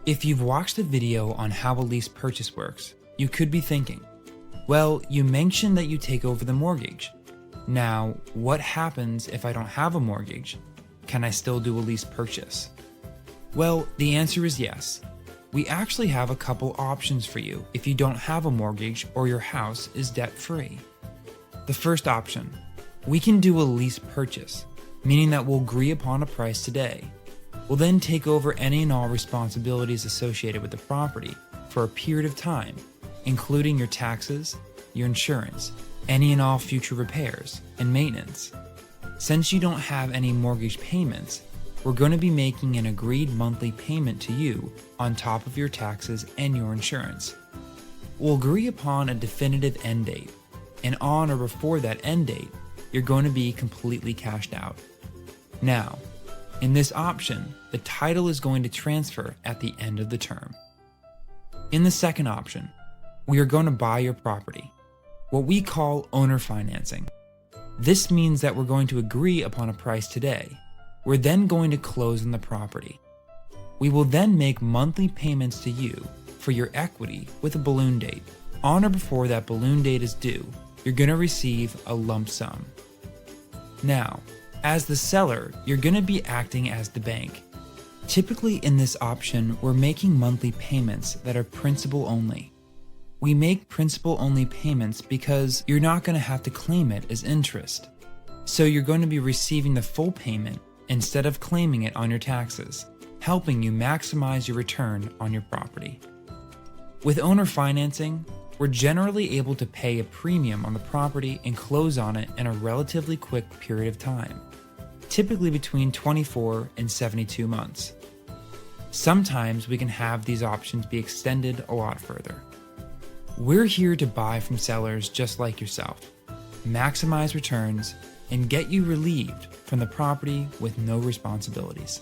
If you've watched the video on how a lease purchase works, you could be thinking, well, you mentioned that you take over the mortgage. Now, what happens if I don't have a mortgage? Can I still do a lease purchase? Well, the answer is yes. We actually have a couple options for you if you don't have a mortgage or your house is debt-free. The first option, we can do a lease purchase, meaning that we'll agree upon a price today. We'll then take over any and all responsibilities associated with the property for a period of time, including your taxes, your insurance, any and all future repairs, and maintenance. Since you don't have any mortgage payments, we're going to be making an agreed monthly payment to you on top of your taxes and your insurance. We'll agree upon a definitive end date, and on or before that end date, you're going to be completely cashed out. Now, in this option, the title is going to transfer at the end of the term. In the second option, we are going to buy your property, what we call owner financing. This means that we're going to agree upon a price today. We're then going to close on the property. We will then make monthly payments to you for your equity with a balloon date. On or before that balloon date is due, you're going to receive a lump sum. Now, as the seller, you're going to be acting as the bank. Typically in this option, we're making monthly payments that are principal only. We make principal only payments because you're not going to have to claim it as interest. So you're going to be receiving the full payment instead of claiming it on your taxes, helping you maximize your return on your property. With owner financing, we're generally able to pay a premium on the property and close on it in a relatively quick period of time, typically between 24 and 72 months. Sometimes we can have these options be extended a lot further. We're here to buy from sellers just like yourself, maximize returns, and get you relieved from the property with no responsibilities.